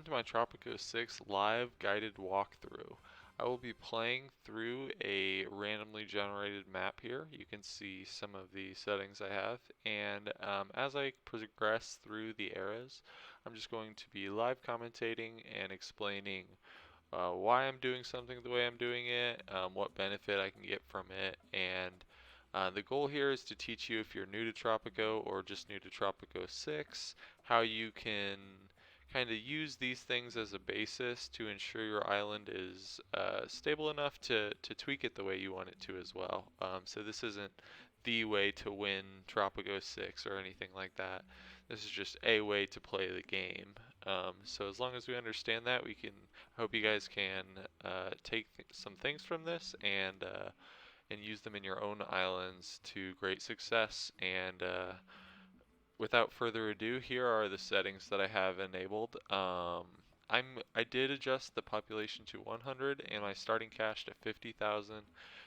to my Tropico 6 live guided walkthrough. I will be playing through a randomly generated map here. You can see some of the settings I have, and as I progress through the eras, I'm just going to be live commentating and explaining why I'm doing something the way I'm doing it, what benefit I can get from it, and the goal here is to teach you, if you're new to Tropico or just new to Tropico 6, how you can kind of use these things as a basis to ensure your island is stable enough to tweak it the way you want it to as well. So this isn't the way to win Tropico 6 or anything like that. This is just a way to play the game. So as long as we understand that, we can. I hope you guys can take some things from this and use them in your own islands to great success. And without further ado, here are the settings that I have enabled. I did adjust the population to 100 and my starting cash to 50,000,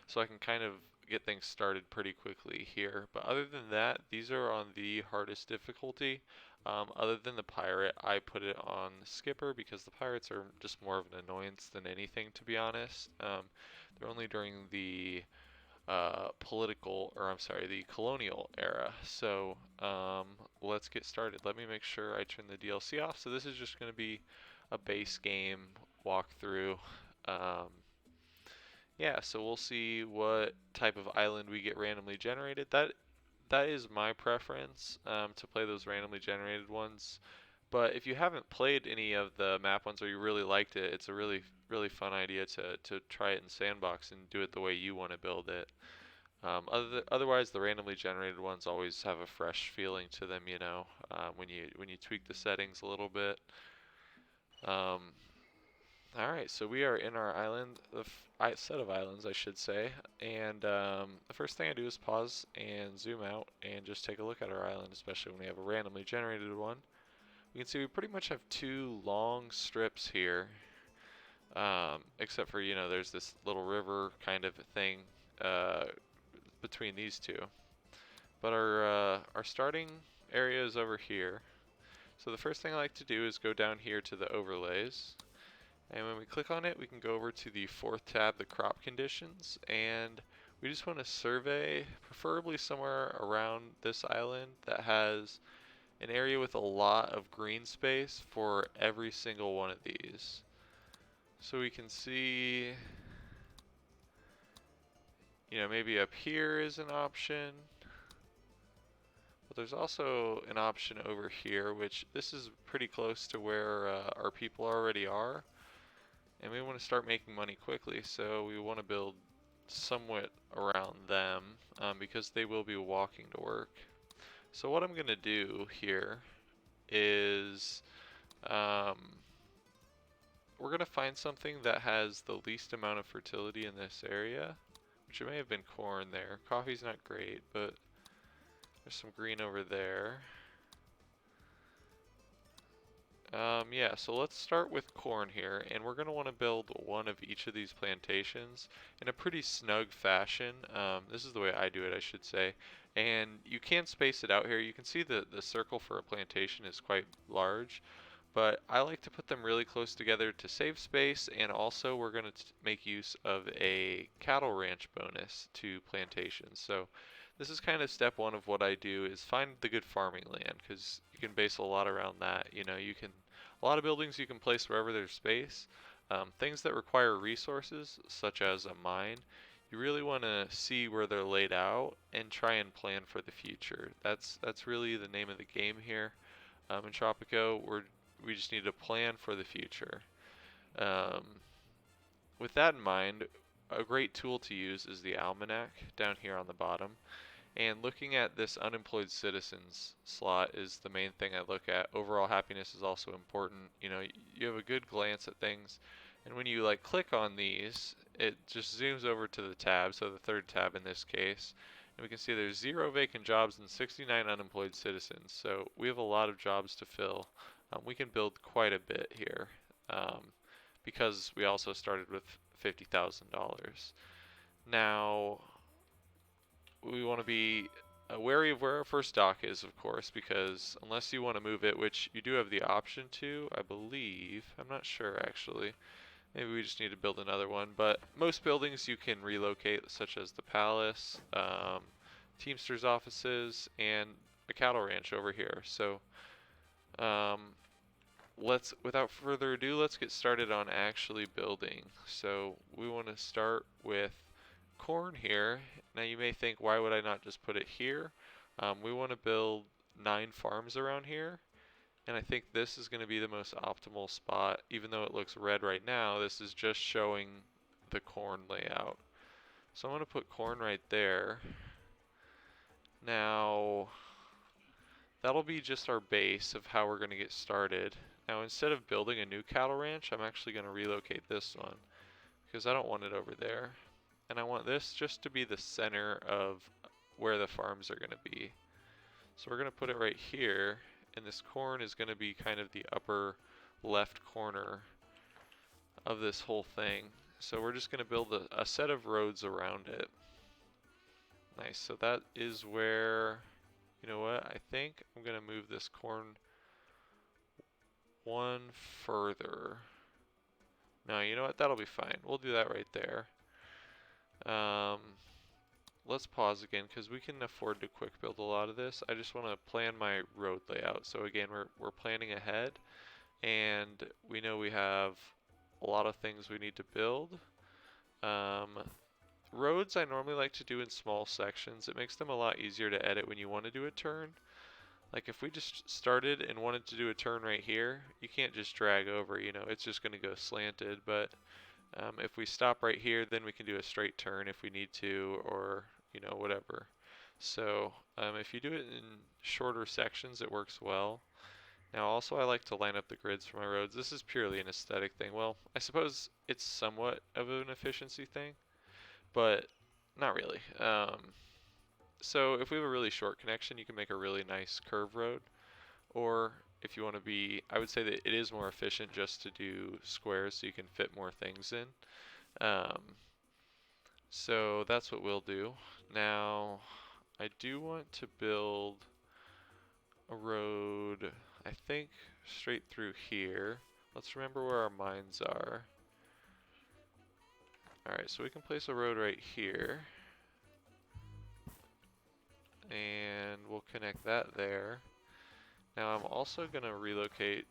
so I can kind of get things started pretty quickly here. But other than that, these are on the hardest difficulty. Other than the pirate, I put it on skipper because the pirates are just more of an annoyance than anything, to be honest. They're only during the the Colonial Era. So let's get started. Let me make sure I turn the DLC off. So this is just going to be a base game walkthrough. Um, yeah, so we'll see what type of island we get randomly generated. That is my preference, to play those randomly generated ones. But if you haven't played any of the map ones or you really liked it, it's a really fun idea to try it in Sandbox and do it the way you want to build it. Otherwise, the randomly generated ones always have a fresh feeling to them, when you tweak the settings a little bit. Um, all right, so we are in our island, set of islands, I should say, and the first thing I do is pause and zoom out and just take a look at our island, especially when we have a randomly generated one. We can see we pretty much have two long strips here, except for, there's this little river kind of thing between these two. But our starting area is over here. So the first thing I like to do is go down here to the overlays. And when we click on it, we can go over to the fourth tab, the crop conditions, and we just want to survey, preferably somewhere around this island that has an area with a lot of green space for every single one of these. So we can see, maybe up here is an option. But there's also an option over here, which this is pretty close to where our people already are. And we want to start making money quickly, so we want to build somewhat around them, because they will be walking to work. So what I'm going to do here is we're going to find something that has the least amount of fertility in this area, which it may have been corn there. Coffee's not great, but there's some green over there. Yeah, so let's start with corn here, and we're going to want to build one of each of these plantations in a pretty snug fashion. This is the way I do it, I should say. And you can space it out here. You can see the circle for a plantation is quite large, but I like to put them really close together to save space, and also we're going to make use of a cattle ranch bonus to plantations. So this is kind of step one of what I do, is find the good farming land, because you can base a lot around that. A lot of buildings you can place wherever there's space. Things that require resources, such as a mine, you really want to see where they're laid out and try and plan for the future. That's really the name of the game here. In Tropico, we just need to plan for the future. With that in mind, a great tool to use is the almanac down here on the bottom. And looking at this unemployed citizens slot is the main thing I look at. Overall happiness is also important. You have a good glance at things, and when you click on these, it just zooms over to the tab, so the third tab in this case, and we can see there's 0 vacant jobs and 69 unemployed citizens. So we have a lot of jobs to fill. We can build quite a bit here, because we also started with $50,000. Now, we want to be Wary of where our first dock is, of course, because unless you want to move it, which you do have the option to, I believe. I'm not sure actually. Maybe we just need to build another one, but most buildings you can relocate, such as the palace, Teamsters offices, and a cattle ranch over here. So um, without further ado, let's get started on actually building. So we want to start with corn here. Now you may think, why would I not just put it here? We want to build 9 farms around here. And I think this is going to be the most optimal spot. Even though it looks red right now, this is just showing the corn layout. So I'm going to put corn right there. Now, that'll be just our base of how we're going to get started. Now, instead of building a new cattle ranch, I'm actually going to relocate this one because I don't want it over there. And I want this just to be the center of where the farms are going to be. So we're going to put it right here. And this corn is going to be kind of the upper left corner of this whole thing. So we're just going to build a set of roads around it. Nice, so that is where, you know what, I think I'm going to move this corn one further. No, you know what, that'll be fine. We'll do that right there. Let's pause again because we can afford to quick build a lot of this. I just want to plan my road layout. So again, we're planning ahead, and we know we have a lot of things we need to build. Roads I normally like to do in small sections. It makes them a lot easier to edit when you want to do a turn. Like if we just started and wanted to do a turn right here, you can't just drag over, you know, it's just going to go slanted. But if we stop right here, then we can do a straight turn if we need to, or you know, whatever. So if you do it in shorter sections, it works well. Now also I like to line up the grids for my roads. This is purely an aesthetic thing. Well, I suppose it's somewhat of an efficiency thing, but not really. So if we have a really short connection, you can make a really nice curve road. Or if you want to be, I would say that it is more efficient just to do squares so you can fit more things in. So that's what we'll do. Now, I do want to build a road, I think, straight through here. Let's remember where our mines are. Alright, so we can place a road right here. And we'll connect that there. Now I'm also going to relocate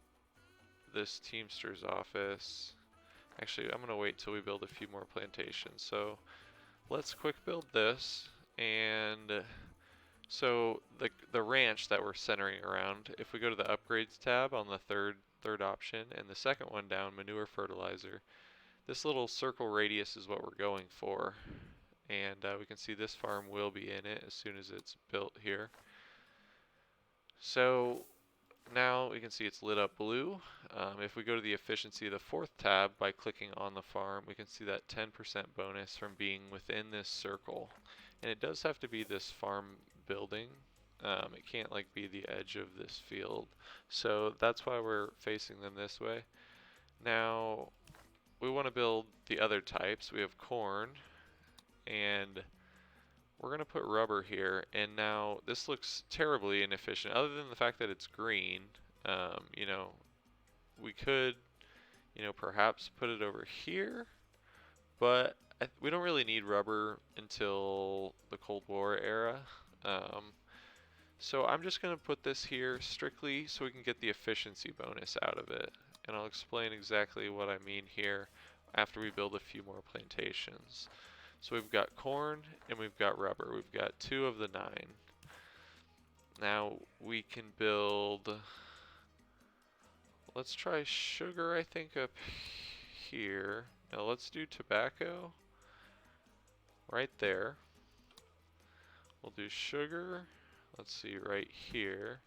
this Teamster's office. Actually, I'm going to wait till we build a few more plantations. So let's quick build this. And so the ranch that we're centering around, if we go to the upgrades tab on the third option, and the second one down, manure fertilizer, this little circle radius is what we're going for. And we can see this farm will be in it as soon as it's built here. So now we can see it's lit up blue. If we go to the efficiency of the 4th tab by clicking on the farm, we can see that 10% bonus from being within this circle. And it does have to be this farm building. It can't like be the edge of this field. So that's why we're facing them this way. Now we want to build the other types. We have corn, and we're going to put rubber here, and now this looks terribly inefficient other than the fact that it's green. You know, we could, you know, perhaps put it over here, but we don't really need rubber until the Cold War era. So I'm just going to put this here strictly so we can get the efficiency bonus out of it, and I'll explain exactly what I mean here after we build a few more plantations. So we've got corn and we've got rubber. We've got 2 of the 9. Now we can build, let's try sugar, I think, up here. Now let's do tobacco right there. We'll do sugar, let's see, right here.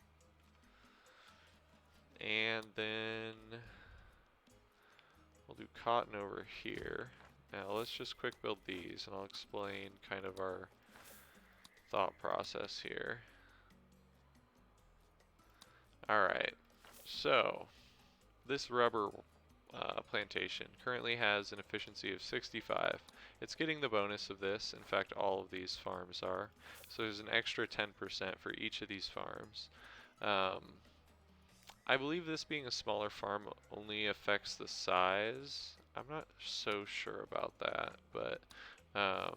And then we'll do cotton over here. Now let's just quick build these, and I'll explain kind of our thought process here. Alright, so this rubber plantation currently has an efficiency of 65. It's getting the bonus of this. In fact, all of these farms are. So there's an extra 10% for each of these farms. Um, I believe this being a smaller farm only affects the size. I'm not so sure about that, but um,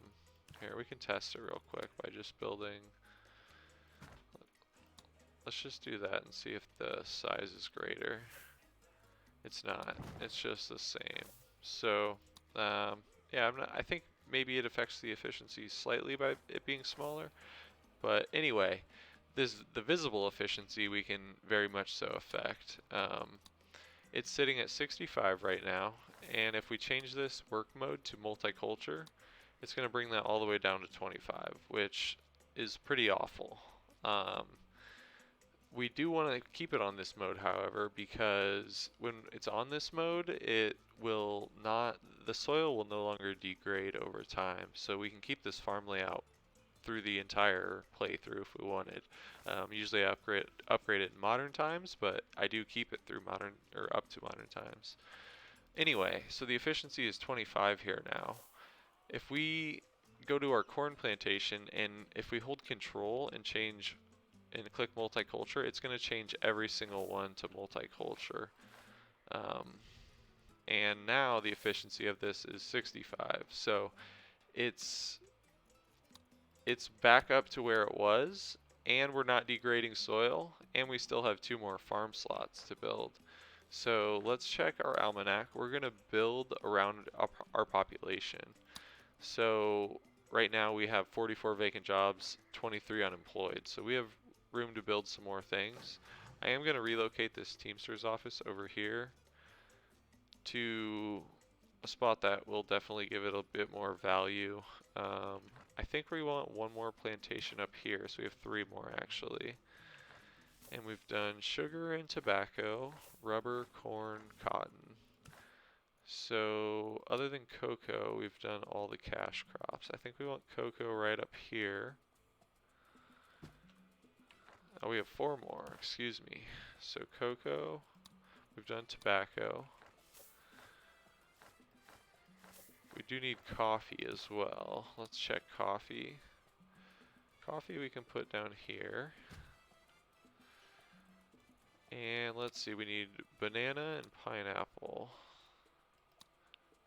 here we can test it real quick by just building. Let's just do that and see if the size is greater. It's not. It's just the same. So, yeah, I think maybe it affects the efficiency slightly by it being smaller. But anyway, the visible efficiency we can very much so affect. It's sitting at 65 right now, and if we change this work mode to multicultural, it's going to bring that all the way down to 25, which is pretty awful. We do want to keep it on this mode, however, because when it's on this mode, it will not, the soil will no longer degrade over time. So we can keep this farm layout through the entire playthrough if we wanted. Usually I upgrade it in modern times, but I do keep it through modern, or up to modern times. Anyway, so the efficiency is 25 here now. If we go to our corn plantation, and if we hold control and change and click multicultural, it's going to change every single one to multicultural. And now the efficiency of this is 65. So it's back up to where it was, and we're not degrading soil, and we still have 2 more farm slots to build. So let's check our almanac. We're going to build around our population. So right now we have 44 vacant jobs, 23 unemployed. So we have room to build some more things. I am going to relocate this Teamster's office over here to a spot that will definitely give it a bit more value. I think we want 1 more plantation up here, so we have 3 more actually. And we've done sugar and tobacco, rubber, corn, cotton. So other than cocoa, we've done all the cash crops. I think we want cocoa right up here. Oh, we have 4 more, excuse me. So cocoa, we've done tobacco. We do need coffee as well. Let's check coffee. Coffee we can put down here. And let's see, we need banana and pineapple.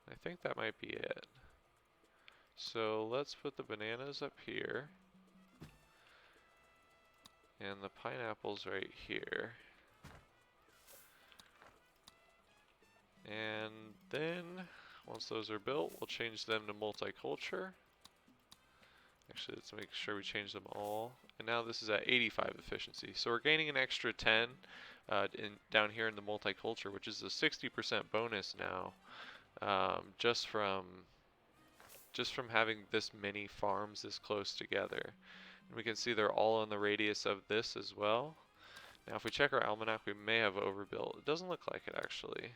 I think that might be it. So let's put the bananas up here. And the pineapples right here. And then, once those are built, we'll change them to multicultural. Actually, let's make sure we change them all. And now this is at 85 efficiency. So we're gaining an extra 10 down here in the multicultural, which is a 60% bonus now, just from having this many farms this close together. And we can see they're all in the radius of this as well. Now if we check our almanac, we may have overbuilt. It doesn't look like it actually.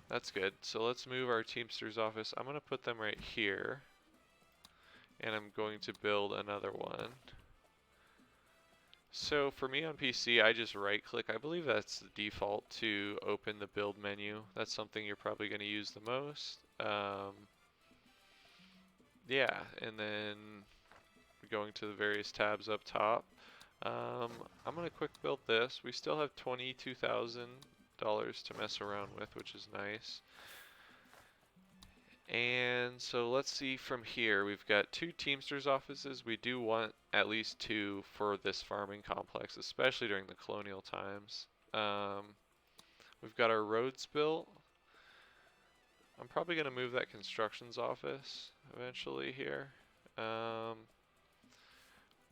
That's good. So let's move our Teamster's office. I'm going to put them right here. And I'm going to build another one. So for me on PC, I just right click. I believe that's the default to open the build menu. That's something you're probably going to use the most. Yeah, and then going to the various tabs up top. I'm going to quick build this. We still have $22,000 to mess around with, which is nice. And so let's see from here. We've got 2 Teamsters offices. We do want at least 2 for this farming complex, especially during the colonial times. We've got our roads built. I'm probably going to move that constructions office eventually here.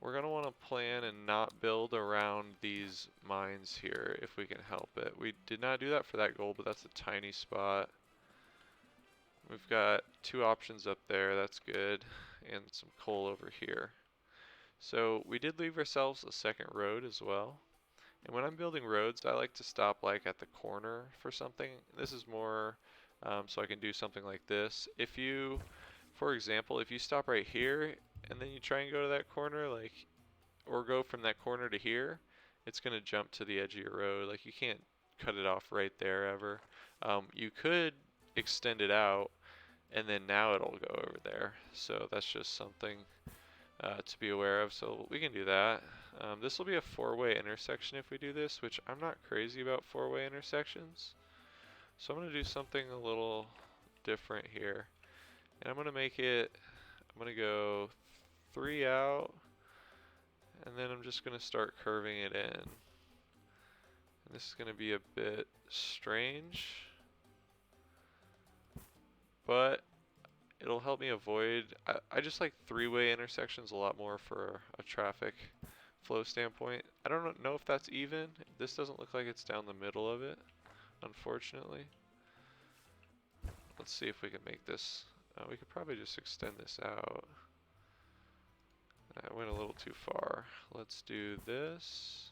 We're going to want to plan and not build around these mines here if we can help it. We did not do that for that goal, but that's a tiny spot. We've got 2 options up there, that's good, and some coal over here. So we did leave ourselves a second road as well. And when I'm building roads, I like to stop like at the corner for something. This is more so I can do something like this. If you, for example, if you stop right here and then you try and go to that corner, or go from that corner to here, it's going to jump to the edge of your road. Like you can't cut it off right there ever. You could extend it out, and then now it'll go over there. So that's just something to be aware of. So we can do that. This will be a four-way intersection if we do this, which I'm not crazy about four-way intersections. So I'm going to do something a little different here. And I'm going to make it, I'm going to go 3 out, and then I'm just going to start curving it in. And this is going to be a bit strange, but it'll help me avoid, I just like three-way intersections a lot more for a traffic flow standpoint. I don't know if that's even. This doesn't look like it's down the middle of it, unfortunately. Let's see if we can make this, we could probably just extend this out. I went a little too far. Let's do this.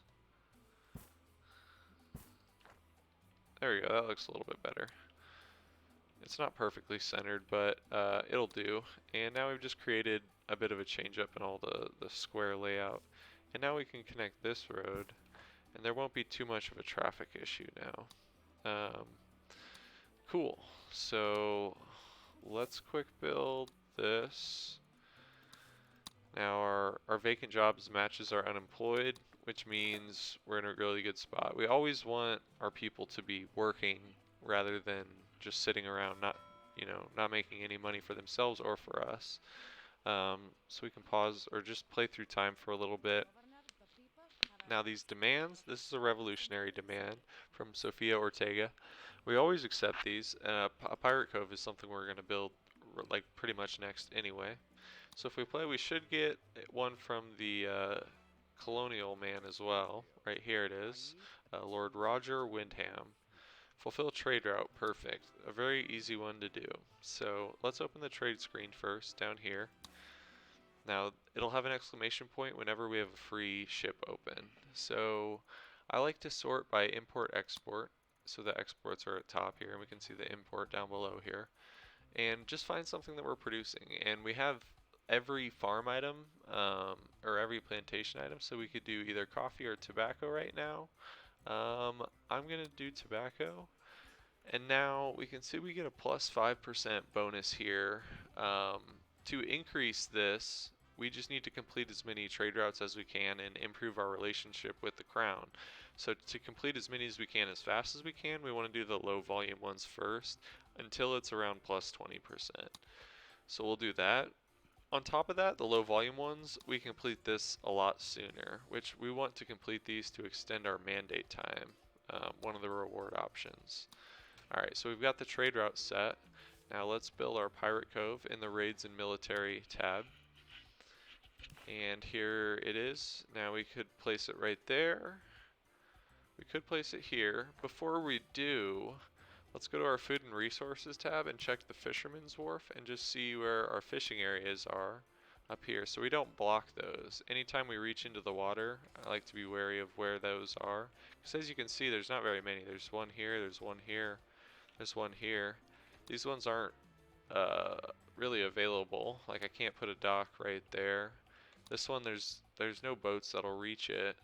There we go, that looks a little bit better. It's not perfectly centered, but it'll do. And now we've just created a bit of a change up in all the square layout. And now we can connect this road, and there won't be too much of a traffic issue now. Cool, so let's quick build this. Now our vacant jobs matches our unemployed, which means we're in a really good spot. We always want our people to be working rather than just sitting around not making any money for themselves or for us. So we can pause or just play through time for a little bit. Now these demands, this is a revolutionary demand from Sofia Ortega. We always accept these. A Pirate Cove is something we're going to build like pretty much next anyway. So if we play, we should get one from the Colonial man as well. Right here it is, Lord Roger Windham. Fulfill trade route, perfect. A very easy one to do. So let's open the trade screen first down here. Now it'll have an exclamation point whenever we have a free ship open. So I like to sort by import export. So the exports are at top here, and we can see the import down below here. And just find something that we're producing. And we have every farm item or every plantation item, so we could do either coffee or tobacco right now. I'm going to do tobacco, and now we can see we get a plus 5% bonus here. To increase this, we just need to complete as many trade routes as we can and improve our relationship with the crown. So to complete as many as we can as fast as we can, we want to do the low volume ones first until it's around plus 20%. So we'll do that. On top of that, the low volume ones, we complete this a lot sooner, which we want to complete these to extend our mandate time, one of the reward options. Alright, so we've got the trade route set. Now let's build our Pirate Cove in the Raids and Military tab. And here it is. Now we could place it right there. We could place it here. Before we do, let's go to our Food and Resources tab and check the Fisherman's Wharf and just see where our fishing areas are up here. So we don't block those. Anytime we reach into the water, I like to be wary of where those are. Because as you can see, there's not very many. There's one here, there's one here, there's one here. These ones aren't really available. Like I can't put a dock right there. This one, there's no boats that'll reach it.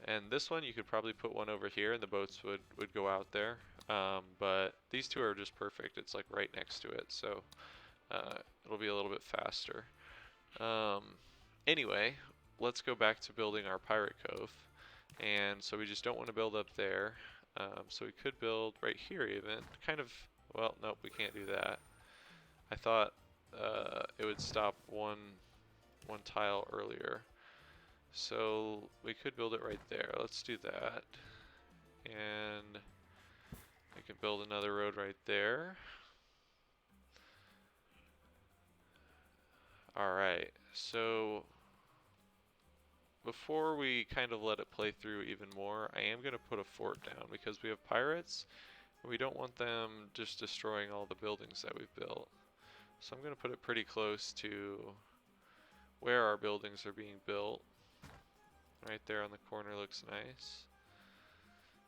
And this one, you could probably put one over here and the boats would go out there. But these two are just perfect. It's like right next to it, so it'll be a little bit faster. Anyway, let's go back to building our Pirate Cove. And so we just don't want to build up there. So we could build right here even. Kind of, well, nope, we can't do that. I thought it would stop one tile earlier. So we could build it right there. Let's do that. And we can build another road right there. Alright, so before we kind of let it play through even more, I am going to put a fort down because we have pirates and we don't want them just destroying all the buildings that we've built. So I'm going to put it pretty close to where our buildings are being built. Right there on the corner looks nice.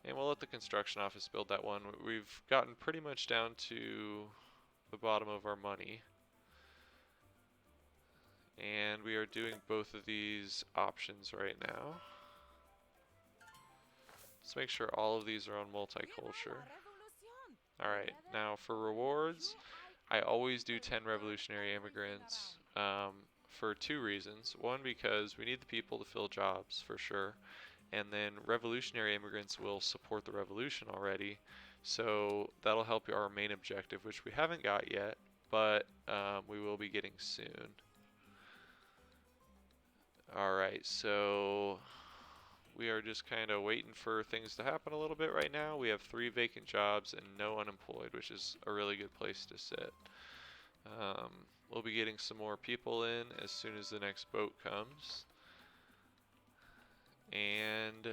And we'll let the construction office build that one. We've gotten pretty much down to the bottom of our money. And we are doing both of these options right now. Let's make sure all of these are on multicultural. Alright, now for rewards, I always do 10 revolutionary immigrants for two reasons. One, because we need the people to fill jobs for sure, and then revolutionary immigrants will support the revolution already, so that'll help our main objective, which we haven't got yet, but we will be getting soon. Alright, so we are just kind of waiting for things to happen a little bit right now. We have 3 vacant jobs and no unemployed, which is a really good place to sit. We'll be getting some more people in as soon as the next boat comes. And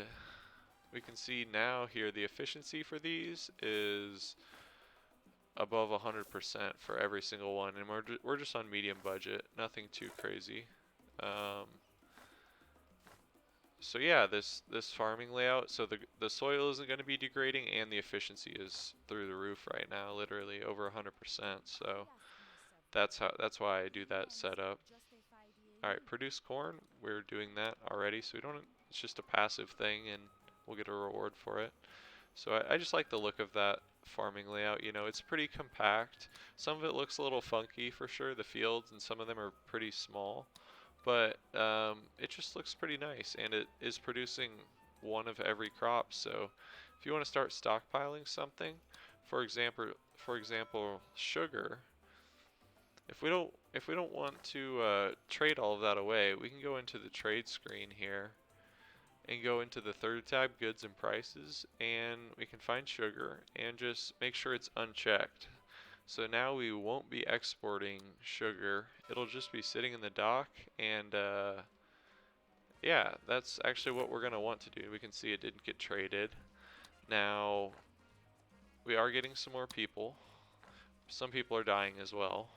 we can see now here the efficiency for these is above 100% for every single one, and we're just on medium budget, nothing too crazy. So yeah, this farming layout, so the soil isn't going to be degrading, and the efficiency is through the roof right now, literally over 100%. So that's why I do that setup. All right, produce corn. We're doing that already, so we don't. It's just a passive thing, and we'll get a reward for it. So I just like the look of that farming layout. You know, it's pretty compact. Some of it looks a little funky for sure, the fields, and some of them are pretty small. But it just looks pretty nice, and it is producing one of every crop. So if you want to start stockpiling something, for example, sugar. If we don't want to trade all of that away, we can go into the trade screen here and go into the third tab, goods and prices, and we can find sugar and just make sure it's unchecked. So now we won't be exporting sugar, it'll just be sitting in the dock, and yeah, that's actually what we're going to want to do. We can see it didn't get traded. Now, we are getting some more people. Some people are dying as well.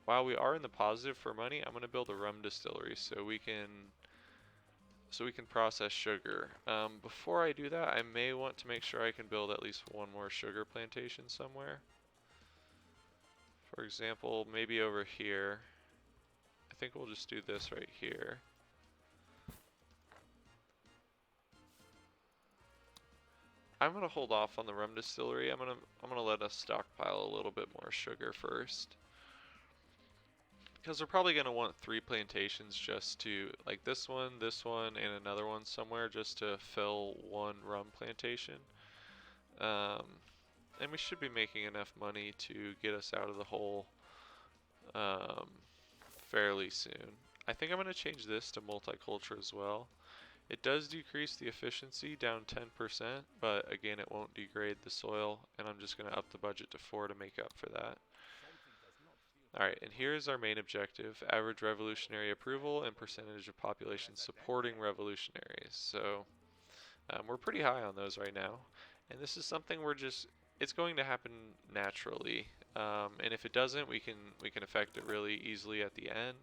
While we are in the positive for money, I'm going to build a rum distillery so we can process sugar. Before I do that, I may want to make sure I can build at least one more sugar plantation somewhere. For example, maybe over here. I think we'll just do this right here. I'm gonna hold off on the rum distillery. I'm gonna let us stockpile a little bit more sugar first, because we're probably gonna want 3 plantations just to, like this one, and another one somewhere, just to fill one rum plantation. And we should be making enough money to get us out of the hole fairly soon. I think I'm gonna change this to multicultural as well. It does decrease the efficiency down 10%, but again, it won't degrade the soil, and I'm just going to up the budget to 4 to make up for that. Alright, and here's our main objective, average revolutionary approval and percentage of population supporting revolutionaries. So, we're pretty high on those right now, and this is something it's going to happen naturally, and if it doesn't, we can affect it really easily at the end,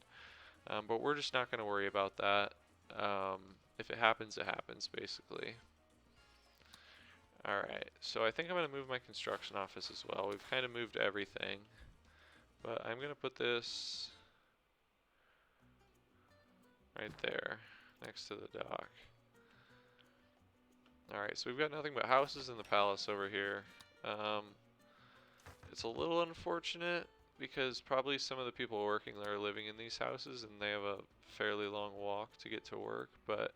but we're just not going to worry about that. If it happens, it happens, basically. Alright, so I think I'm going to move my construction office as well. We've kind of moved everything, but I'm going to put this right there, next to the dock. Alright, so we've got nothing but houses in the palace over here. It's a little unfortunate, because probably some of the people working there are living in these houses, and they have a fairly long walk to get to work, but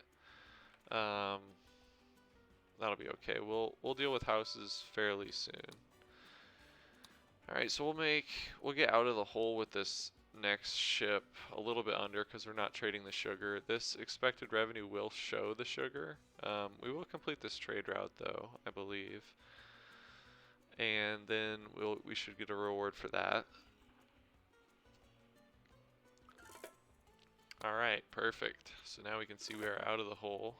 that'll be okay. We'll deal with houses fairly soon. Alright, so we'll get out of the hole with this next ship a little bit under, because we're not trading the sugar. This expected revenue will show the sugar. We will complete this trade route though, I believe. And then we should get a reward for that. Alright, perfect. So now we can see we are out of the hole.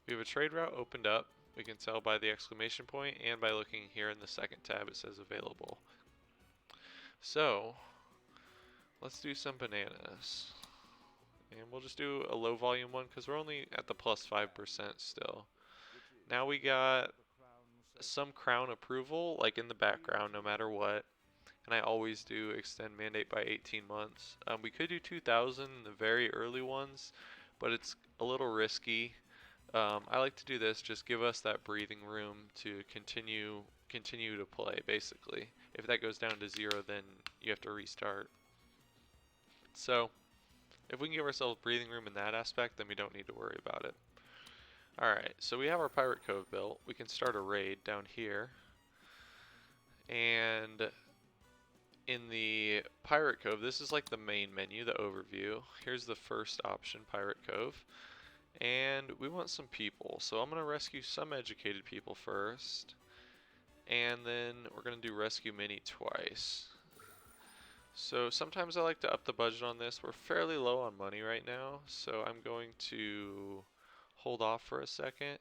We have a trade route opened up. We can tell by the exclamation point and by looking here in the second tab it says available. So, let's do some bananas. And we'll just do a low volume one because we're only at the plus 5% still. Now we got some crown approval, like in the background no matter what. And I always do extend mandate by 18 months. We could do 2,000 in the very early ones, but it's a little risky. I like to do this, just give us that breathing room to continue to play, basically. If that goes down to 0, then you have to restart. So, if we can give ourselves breathing room in that aspect, then we don't need to worry about it. Alright, so we have our Pirate Cove built. We can start a raid down here. And in the Pirate Cove, this is like the main menu, the overview. Here's the first option, Pirate Cove. And we want some people, so I'm going to rescue some educated people first. And then we're going to do rescue mini twice. So sometimes I like to up the budget on this. We're fairly low on money right now, so I'm going to hold off for a second.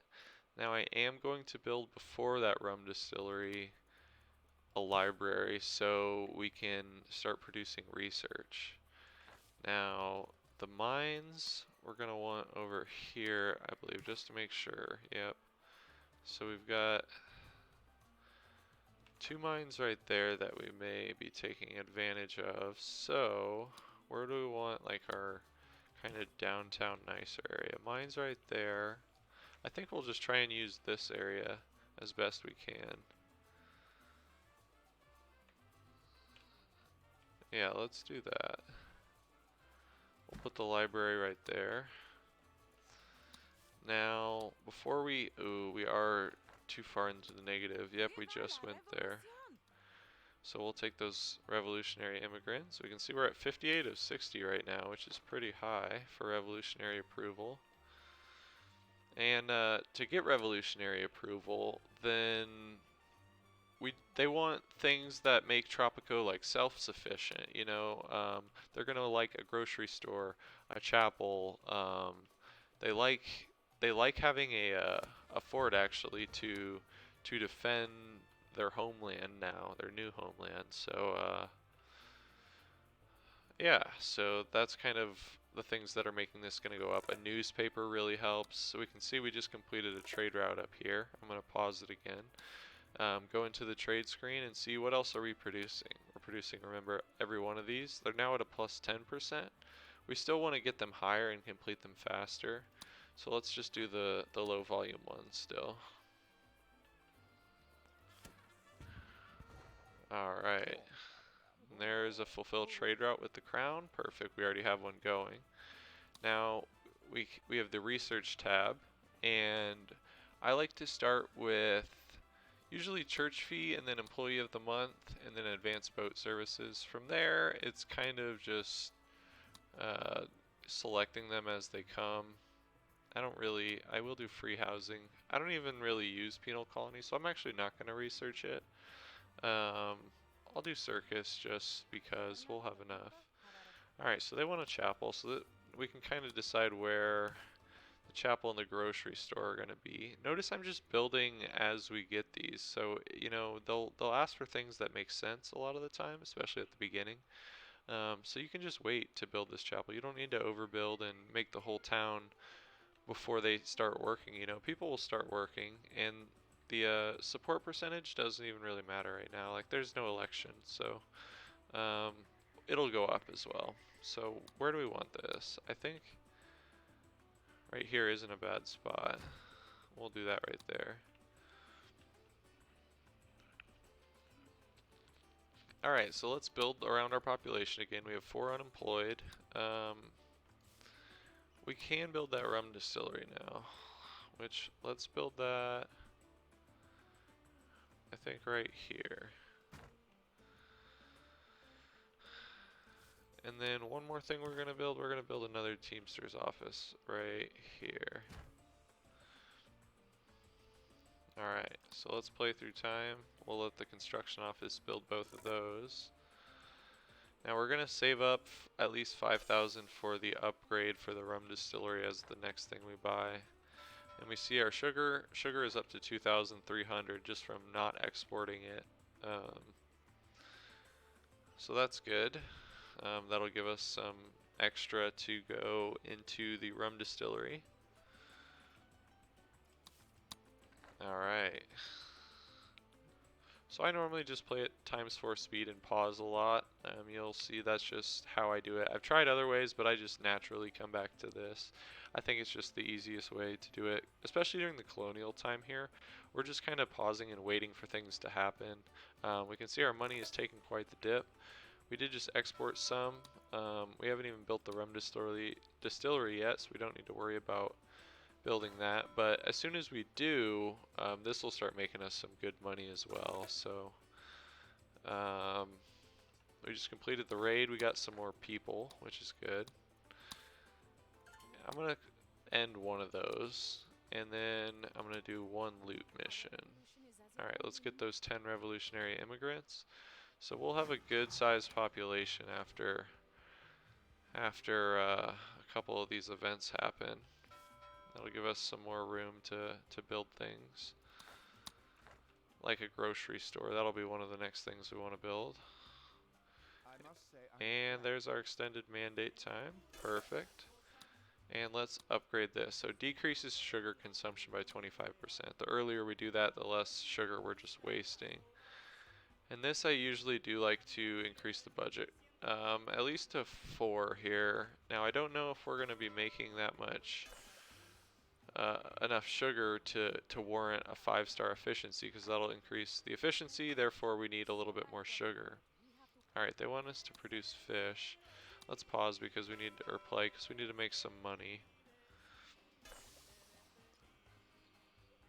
Now I am going to build before that rum distillery a library so we can start producing research. Now the mines we're going to want over here, I believe, just to make sure. Yep. So we've got 2 mines right there that we may be taking advantage of. So where do we want like our kind of downtown nicer area? Mines right there. I think we'll just try and use this area as best we can. Yeah, let's do that. We'll put the library right there. Now, before we are too far into the negative. Yep, we just went there. So we'll take those revolutionary immigrants. We can see we're at 58 of 60 right now, which is pretty high for revolutionary approval. And to get revolutionary approval, then they want things that make Tropico like self-sufficient. You know, they're gonna like a grocery store, a chapel. They like having a fort actually to defend their homeland now, their new homeland. So yeah, so that's kind of the things that are making this going to go up. A newspaper really helps. So we can see we just completed a trade route up here. I'm going to pause it again. Go into the trade screen and see what else are we producing. We're producing, remember, every one of these. They're now at a plus 10%. We still want to get them higher and complete them faster. So let's just do the low volume ones still. Alright. There's a fulfill trade route with the crown. Perfect, we already have one going. Now we have the research tab, and I like to start with usually church fee and then employee of the month and then advanced boat services. From there it's kind of just selecting them as they come. I will do free housing. I don't even really use penal colony, so I'm actually not going to research it. I'll do circus just because we'll have enough. Alright, so they want a chapel, so that we can kind of decide where the chapel and the grocery store are going to be. Notice I'm just building as we get these, so you know they'll ask for things that make sense a lot of the time, especially at the beginning. So you can just wait to build this chapel. You don't need to overbuild and make the whole town before they start working. You know, people will start working, and the support percentage doesn't even really matter right now. Like, there's no election, so it'll go up as well. So where do we want this? I think right here isn't a bad spot. We'll do that right there. Alright, so let's build around our population again. We have 4 unemployed. We can build that rum distillery now, which, let's build that, I think, right here. And then one more thing we're going to build another Teamster's office right here. Alright, so let's play through time. We'll let the construction office build both of those. Now we're going to save up at least 5,000 for the upgrade for the rum distillery as the next thing we buy. And we see our sugar is up to 2,300 just from not exporting it. So that's good. That'll give us some extra to go into the rum distillery. Alright. So I normally just play at ×4 speed and pause a lot. You'll see that's just how I do it. I've tried other ways, but I just naturally come back to this. I think it's just the easiest way to do it, especially during the colonial time here. We're just kind of pausing and waiting for things to happen. We can see our money is taking quite the dip. We did just export some. We haven't even built the rum distillery yet, so we don't need to worry about building that. But as soon as we do, this will start making us some good money as well. So we just completed the raid. We got some more people, which is good. I'm gonna end one of those, and then I'm gonna do one loot mission. Alright, let's get those 10 revolutionary immigrants. So we'll have a good sized population after a couple of these events happen. That'll give us some more room to build things. Like a grocery store. That'll be one of the next things we want to build. And there's our extended mandate time. Perfect. And let's upgrade this. So decreases sugar consumption by 25%. The earlier we do that, the less sugar we're just wasting. And this I usually do like to increase the budget. At least to 4 here. Now I don't know if we're going to be making that much enough sugar to warrant a 5-star efficiency, because that'll increase the efficiency, therefore we need a little bit more sugar. Alright, they want us to produce fish. Let's pause because we need to, or play because we need to make some money.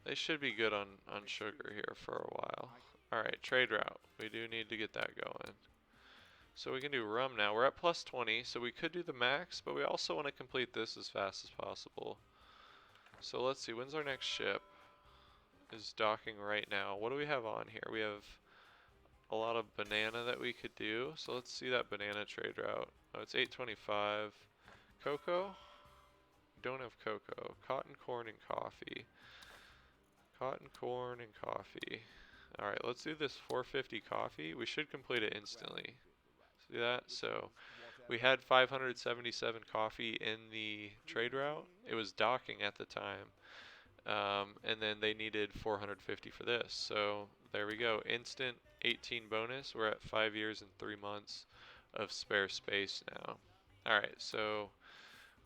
They should be good on sugar here for a while. Alright, trade route. We do need to get that going. So we can do rum now. We're at plus 20, so we could do the max, but we also want to complete this as fast as possible. So let's see, when's our next ship? Is docking right now. What do we have on here? We have a lot of banana that we could do. So let's see that banana trade route. Oh, it's 825. Cocoa? Don't have cocoa. Cotton, corn, and coffee. Cotton, corn, and coffee. Alright, let's do this 450 coffee. We should complete it instantly. See that? So we had 577 coffee in the trade route. It was docking at the time. And then they needed 450 for this. So there we go. Instant 18 bonus. We're at 5 years and 3 months of spare space now. Alright, so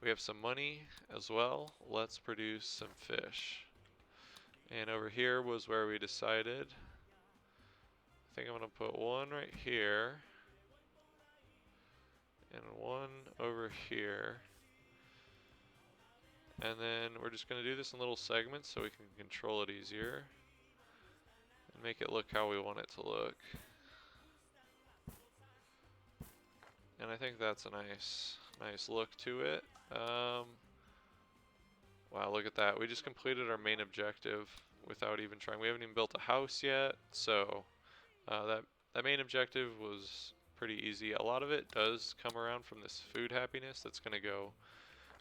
we have some money as well. Let's produce some fish. And over here was where we decided. I think I'm going to put one right here. And one over here. And then we're just going to do this in little segments so we can control it easier. And make it look how we want it to look. And I think that's a nice look to it. Wow, look at that. We just completed our main objective without even trying. We haven't even built a house yet, so that main objective was pretty easy. A lot of it does come around from this food happiness that's going to go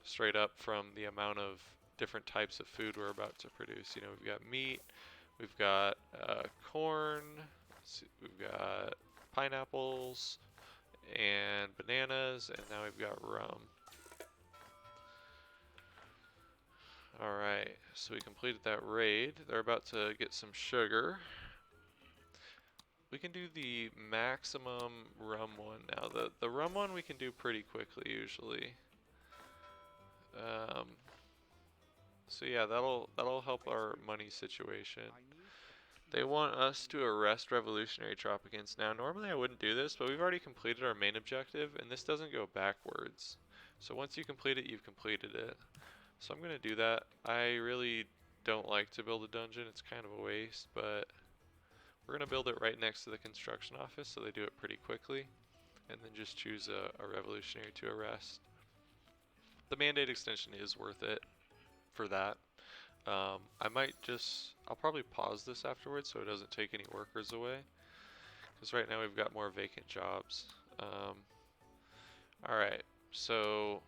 straight up from the amount of different types of food we're about to produce. You know, we've got meat, we've got corn, we've got pineapples and bananas, and now we've got rum. Alright, so we completed that raid. They're about to get some sugar. We can do the maximum rum one now. The rum one we can do pretty quickly usually. So yeah, that'll help our money situation. They want us to arrest revolutionary Tropicans. Now normally I wouldn't do this, but we've already completed our main objective, and this doesn't go backwards. So once you complete it, you've completed it. So I'm going to do that. I really don't like to build a dungeon, it's kind of a waste, but we're going to build it right next to the construction office so they do it pretty quickly, and then just choose a revolutionary to arrest. The mandate extension is worth it for that. I'll probably pause this afterwards so it doesn't take any workers away, because right now we've got more vacant jobs. Alright, so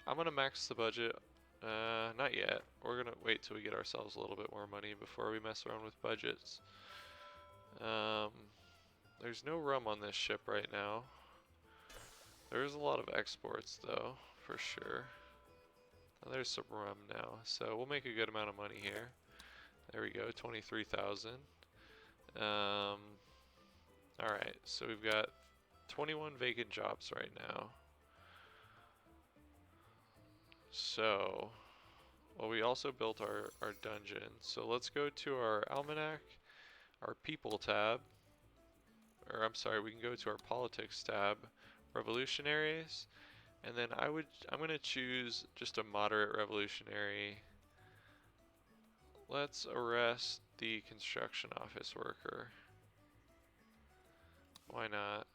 I'm going to max the budget. Not yet. We're gonna wait till we get ourselves a little bit more money before we mess around with budgets. There's no rum on this ship right now. There's a lot of exports though, for sure. There's some rum now, so we'll make a good amount of money here. There we go, 23,000. Alright, so we've got 21 vacant jobs right now. So Well, we also built our dungeon. So let's go to our almanac, our people tab, or I'm sorry, we can go to our politics tab, revolutionaries, and then I'm gonna choose just a moderate revolutionary. Let's arrest the construction office worker. Why not?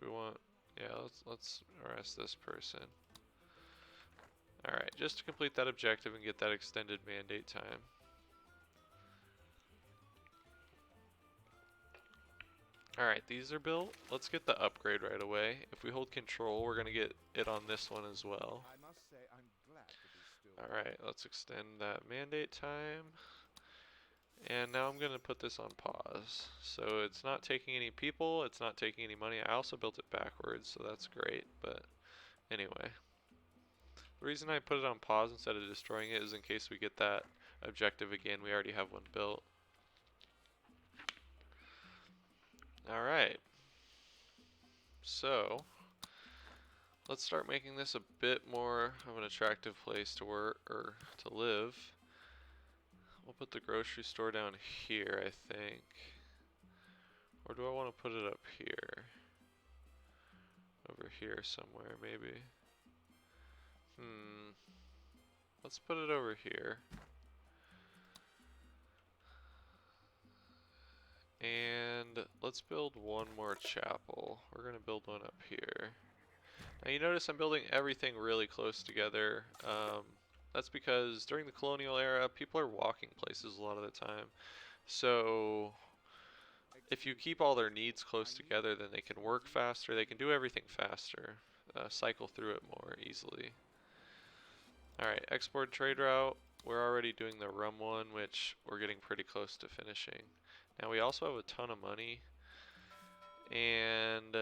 Do we want? Yeah, let's arrest this person. All right, just to complete that objective and get that extended mandate time. All right, these are built. Let's get the upgrade right away. If we hold control, we're gonna get it on this one as well. I must say I'm glad to be still. All right, let's extend that mandate time. And now I'm gonna put this on pause. So it's not taking any people, it's not taking any money. I also built it backwards, so that's great, but anyway. The reason I put it on pause instead of destroying it is in case we get that objective again. We already have one built. Alright. So, let's start making this a bit more of an attractive place to work, or to live. We'll put the grocery store down here, I think. Or do I want to put it up here? Over here somewhere, maybe. Let's put it over here. And let's build one more chapel. We're going to build one up here. Now you notice I'm building everything really close together. That's because during the Colonial Era, people are walking places a lot of the time. So if you keep all their needs close together, then they can work faster, they can do everything faster, cycle through it more easily. Alright, export trade route. We're already doing the rum one, which we're getting pretty close to finishing. Now we also have a ton of money, and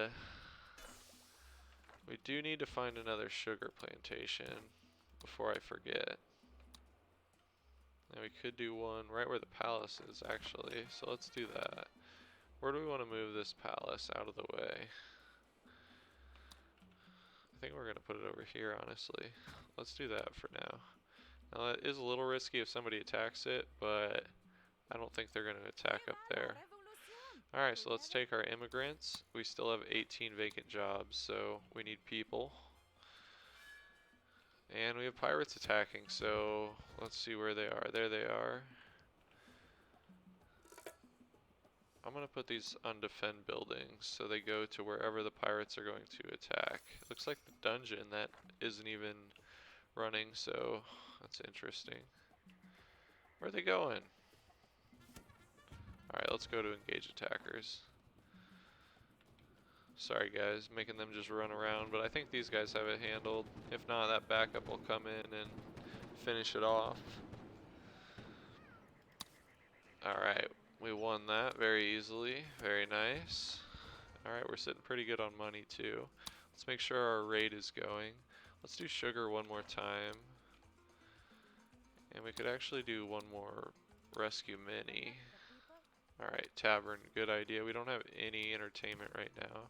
we do need to find another sugar plantation before I forget. And we could do one right where the palace is, actually, so let's do that. Where do we want to move this palace out of the way? I think we're going to put it over here, honestly. Let's do that for now. Now that is a little risky if somebody attacks it, but I don't think they're going to attack up there. Alright, so let's take our immigrants. We still have 18 vacant jobs, so we need people. And we have pirates attacking, so let's see where they are. There they are. I'm going to put these on defend buildings so they go to wherever the pirates are going to attack. Looks like the dungeon that isn't even running, so that's interesting. Where are they going? Alright, let's go to engage attackers. Sorry guys, making them just run around, but I think these guys have it handled. If not, that backup will come in and finish it off. Alright, we won that very easily. Very nice. Alright, we're sitting pretty good on money too. Let's make sure our raid is going. Let's do sugar one more time. And we could actually do one more rescue mini. Alright, tavern, good idea. We don't have any entertainment right now.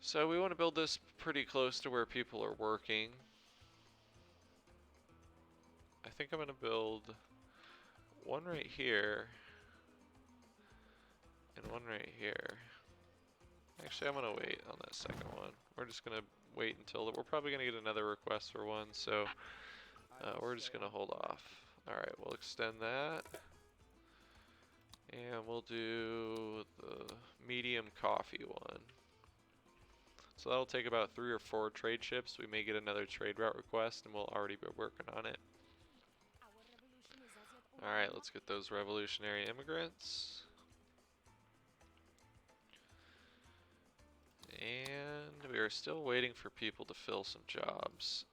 So we want to build this pretty close to where people are working. I think I'm going to build one right here and one right here. Actually, I'm going to wait on that second one. We're just going to wait until we're probably going to get another request for one, so we're just going to hold off. Alright, we'll extend that. And we'll do the medium coffee one. So that'll take about 3 or 4 trade ships. We may get another trade route request and we'll already be working on it. Alright, let's get those revolutionary immigrants. And we are still waiting for people to fill some jobs.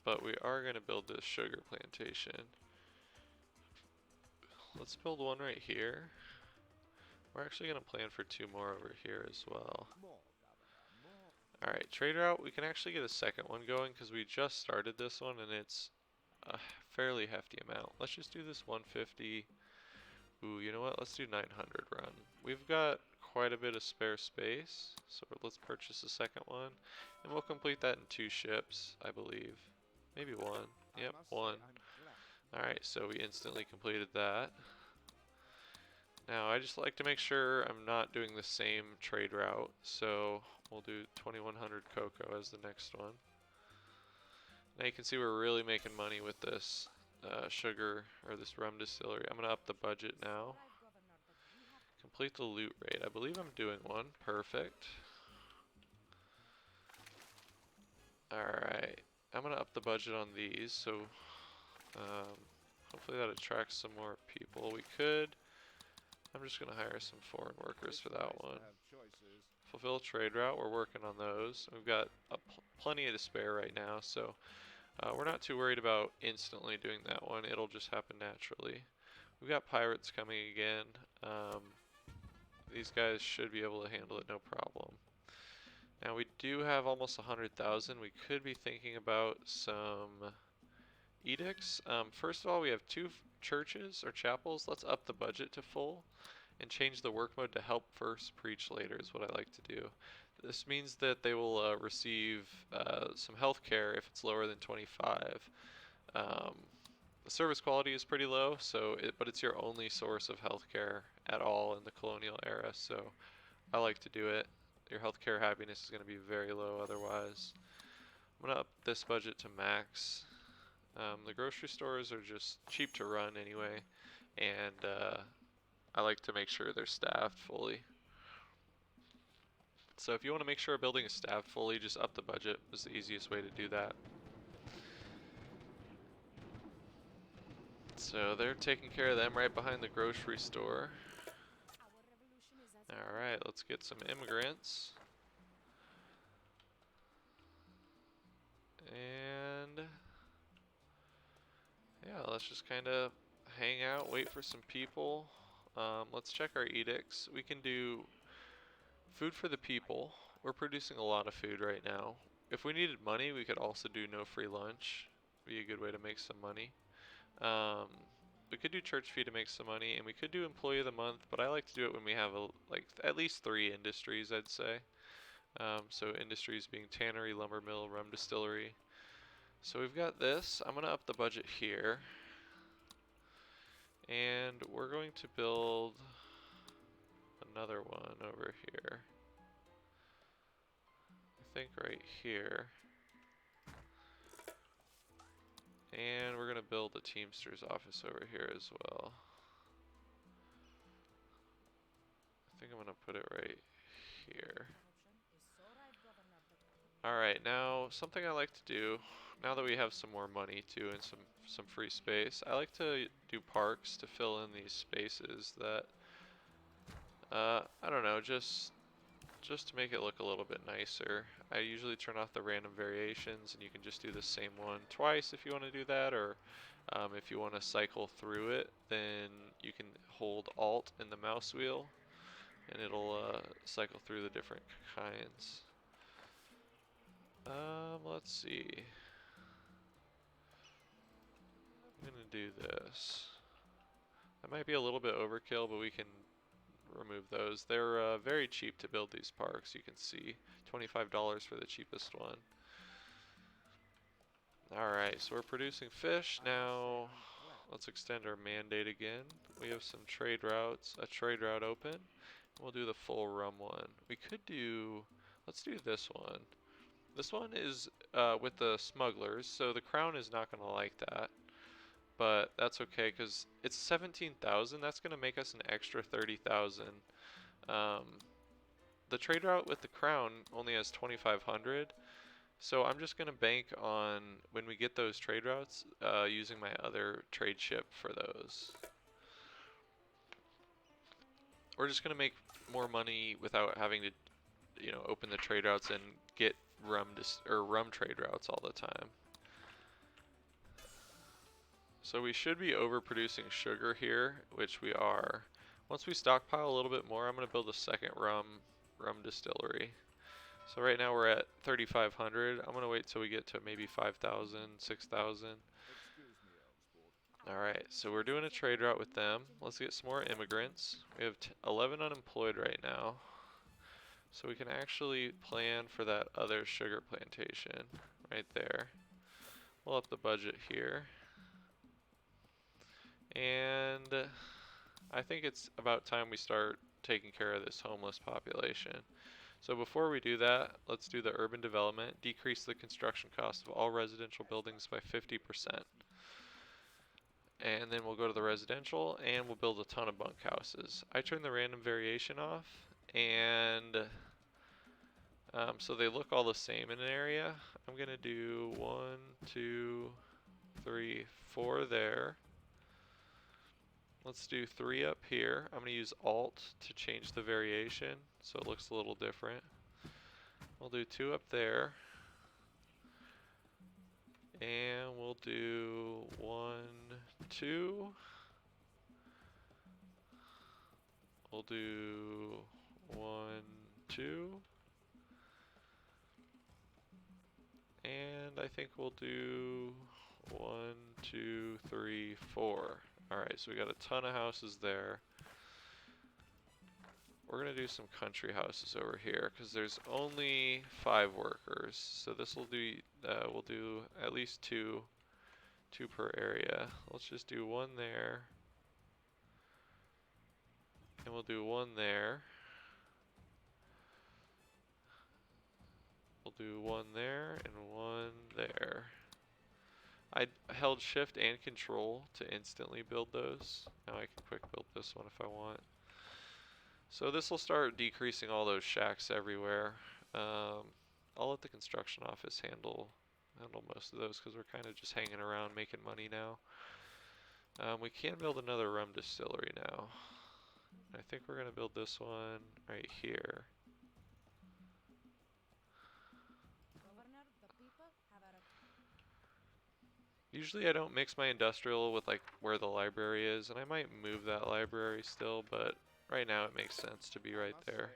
But we are going to build this sugar plantation. Let's build one right here. We're actually going to plan for 2 more over here as well. Alright, trade route, we can actually get a second one going because we just started this one and it's a fairly hefty amount. Let's just do this 150. Ooh, you know what? Let's do 900 run. We've got quite a bit of spare space, so let's purchase a second one. And we'll complete that in 2 ships, I believe. Maybe one. I Yep, must say one. I'm glad. Alright, so we instantly completed that. Now I just like to make sure I'm not doing the same trade route, so we'll do 2100 cocoa as the next one. Now you can see we're really making money with this sugar or this rum distillery. I'm gonna up the budget now. Complete the loot raid. I believe I'm doing one. Perfect. Alright, I'm gonna up the budget on these, so hopefully that attracts some more people. We could. I'm just gonna hire some foreign workers for that one. Fulfill trade route, we're working on those. We've got plenty to spare right now, so we're not too worried about instantly doing that one. It'll just happen naturally. We've got pirates coming again. These guys should be able to handle it no problem. Now we do have almost 100,000. We could be thinking about some edicts. First of all, we have two churches or chapels. Let's up the budget to full and change the work mode to help first, preach later is what I like to do. This means that they will receive some health care if it's lower than 25. The service quality is pretty low, but it's your only source of healthcare at all in the Colonial Era, so I like to do it. Your healthcare happiness is going to be very low otherwise. I'm going to up this budget to max. The grocery stores are just cheap to run anyway, and I like to make sure they're staffed fully. So if you want to make sure a building is staffed fully, just up the budget is the easiest way to do that. So they're taking care of them right behind the grocery store. Alright, let's get some immigrants. And yeah, let's just kind of hang out, wait for some people. Let's check our edicts. We can do food for the people. We're producing a lot of food right now. If we needed money, we could also do no free lunch. Be a good way to make some money. We could do church fee to make some money, and we could do employee of the month, but I like to do it when we have like at least 3 industries, I'd say. So industries being tannery, lumber mill, rum distillery. So we've got this. I'm gonna up the budget here, and we're going to build another one over here. I think right here. And we're gonna build a Teamster's office over here as well. I think I'm gonna put it right here. Alright, now something I like to do, now that we have some more money too and some free space, I like to do parks to fill in these spaces that, I don't know, just to make it look a little bit nicer. I usually turn off the random variations, and you can just do the same one twice if you want to do that, or if you want to cycle through it, then you can hold Alt in the mouse wheel, and it'll cycle through the different kinds. Let's see. I'm gonna do this. That might be a little bit overkill, but we can remove those. They're very cheap to build these parks. You can see $25 for the cheapest one. Alright, so we're producing fish. Now let's extend our mandate again. We have some trade routes, a trade route open. We'll do the full rum one. We could do, let's do this one. This one is with the smugglers, so the crown is not going to like that. But that's okay because it's 17,000. That's going to make us an extra 30,000. The trade route with the crown only has 2,500. So I'm just going to bank on when we get those trade routes using my other trade ship for those. We're just going to make more money without having to, open the trade routes and get rum trade routes all the time. So we should be overproducing sugar here, which we are. Once we stockpile a little bit more, I'm going to build a second rum distillery. So right now we're at 3,500. I'm going to wait till we get to maybe 5,000, 6,000. Alright, so we're doing a trade route with them. Let's get some more immigrants. We have 11 unemployed right now. So we can actually plan for that other sugar plantation right there. We'll up the budget here. And I think it's about time we start taking care of this homeless population. So before we do that, let's do the urban development. Decrease the construction cost of all residential buildings by 50%. And then we'll go to the residential and we'll build a ton of bunkhouses. I turn the random variation off, and so they look all the same in an area. I'm gonna do 1, 2, 3, 4 there. Let's do 3 up here. I'm gonna use Alt to change the variation so it looks a little different. We'll do 2 up there. And we'll do 1, 2. We'll do 1, 2. And I think we'll do 1, 2, 3, 4. Alright, so we got a ton of houses there. We're gonna do some country houses over here because there's only 5 workers. So this will do, we'll do at least 2 per area. Let's just do 1 there. And we'll do 1 there. We'll do 1 there and 1 there. I held shift and control to instantly build those. Now I can quick build this one if I want. So this will start decreasing all those shacks everywhere. I'll let the construction office handle most of those because we're kind of just hanging around making money now. We can build another rum distillery now. I think we're going to build this one right here. Usually I don't mix my industrial with like where the library is, and I might move that library still, but right now it makes sense to be right there.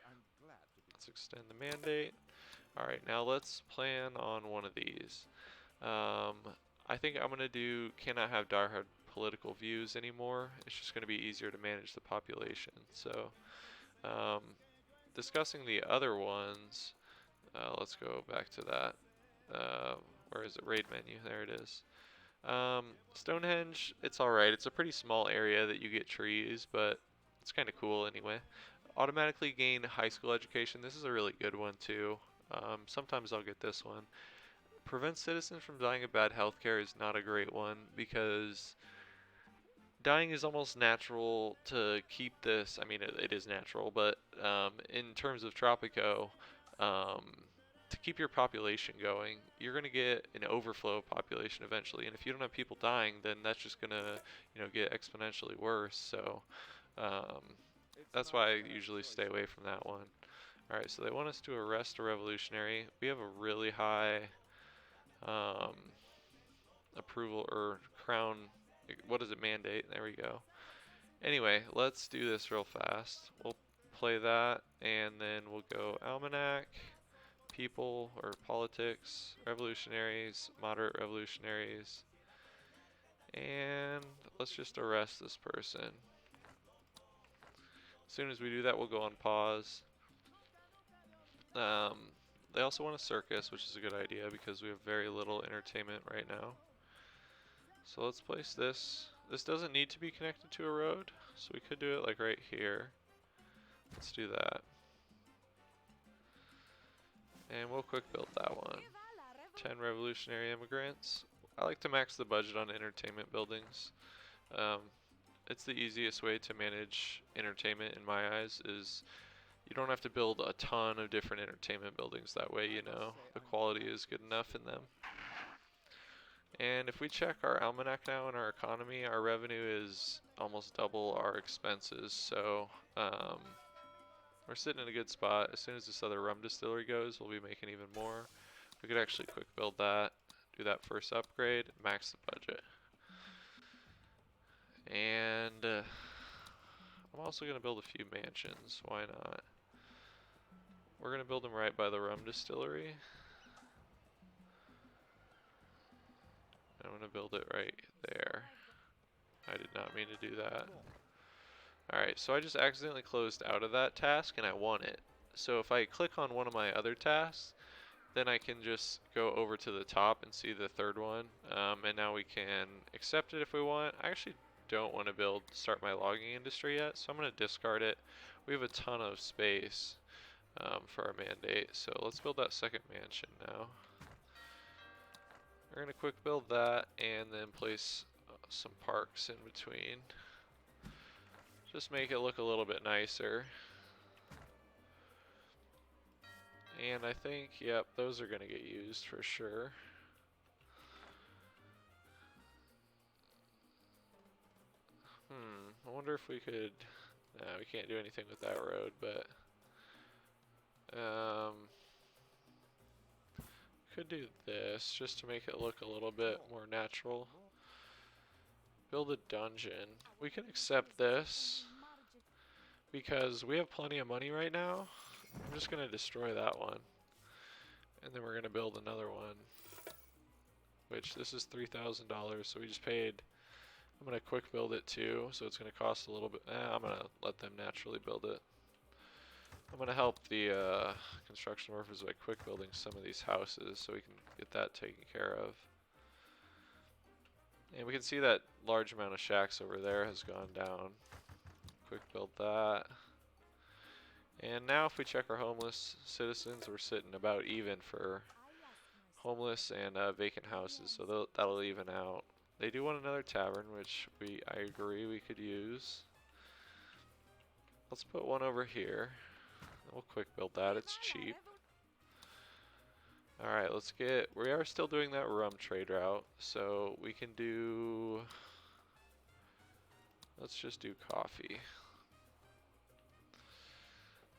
Let's extend the mandate. Alright, now let's plan on one of these. I think I'm going to do cannot have diehard political views anymore. It's just going to be easier to manage the population. So, discussing the other ones, let's go back to that. Where is it? Raid menu. There it is. Stonehenge, it's alright. It's a pretty small area that you get trees, but it's kind of cool anyway. Automatically gain high school education. This is a really good one too. Sometimes I'll get this one. Prevent citizens from dying of bad healthcare is not a great one because dying is almost natural to keep this. I mean, it is natural, but in terms of Tropico, to keep your population going, you're going to get an overflow of population eventually. And if you don't have people dying, then that's just going to, get exponentially worse. So that's why I usually stay away from that one. Alright, so they want us to arrest a revolutionary. We have a really high approval or crown, what is it, mandate? There we go. Anyway, let's do this real fast. We'll play that and then we'll go almanac, people or politics, revolutionaries, moderate revolutionaries, and let's just arrest this person. As soon as we do that, we'll go on pause. They also want a circus, which is a good idea because we have very little entertainment right now. So let's place this. This doesn't need to be connected to a road, so we could do it like right here. Let's do that. And we'll quick build that one. 10 revolutionary immigrants. I like to max the budget on entertainment buildings. It's the easiest way to manage entertainment in my eyes is you don't have to build a ton of different entertainment buildings. That way, the quality is good enough in them. And if we check our almanac now in our economy, our revenue is almost double our expenses. So we're sitting in a good spot. As soon as this other rum distillery goes, we'll be making even more. We could actually quick build that, do that first upgrade, max the budget. And I'm also going to build a few mansions. Why not? We're going to build them right by the rum distillery. I'm going to build it right there. I did not mean to do that. Alright, so I just accidentally closed out of that task and I won it. So if I click on one of my other tasks, then I can just go over to the top and see the third one. And now we can accept it if we want. I actually don't want to start my logging industry yet, so I'm going to discard it. We have a ton of space for our mandate, so let's build that second mansion now. We're going to quick build that and then place some parks in between. Just make it look a little bit nicer. And I think, yep, those are going to get used for sure. I wonder if we could, no, we can't do anything with that road, but could do this just to make it look a little bit more natural. Build a dungeon. We can accept this because we have plenty of money right now. I'm just going to destroy that one. And then we're going to build another one, which this is $3,000, so we just paid. I'm going to quick build it too, so it's going to cost a little bit. I'm going to let them naturally build it. I'm going to help the construction workers by quick building some of these houses so we can get that taken care of. And we can see that large amount of shacks over there has gone down. Quick build that. And now if we check our homeless citizens, we're sitting about even for homeless and vacant houses, so that'll even out. They do want another tavern, which I agree we could use. Let's put one over here. We'll quick build that, it's cheap. Alright, we are still doing that rum trade route, so we can do, let's just do coffee.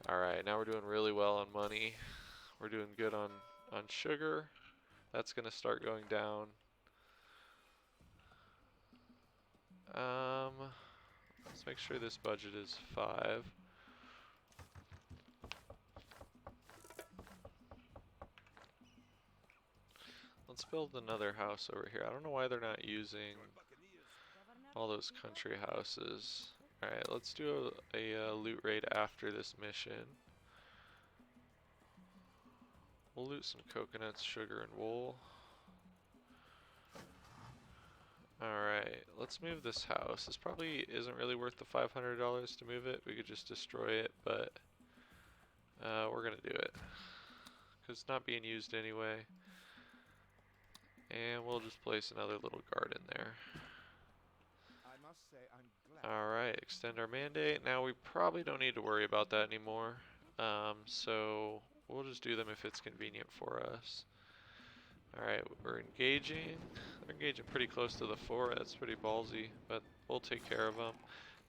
Alright, now we're doing really well on money. We're doing good on sugar. That's gonna start going down. Let's make sure this budget is 5. Let's build another house over here. I don't know why they're not using all those country houses. Alright, let's do a loot raid after this mission. We'll loot some coconuts, sugar, and wool. Alright, let's move this house. This probably isn't really worth the $500 to move it. We could just destroy it, but we're gonna do it because it's not being used anyway. And we'll just place another little garden there. I must say I'm glad. Alright, extend our mandate. Now we probably don't need to worry about that anymore. So we'll just do them if it's convenient for us. Alright, we're engaging. They're engaging pretty close to the fort. That's pretty ballsy, but we'll take care of them.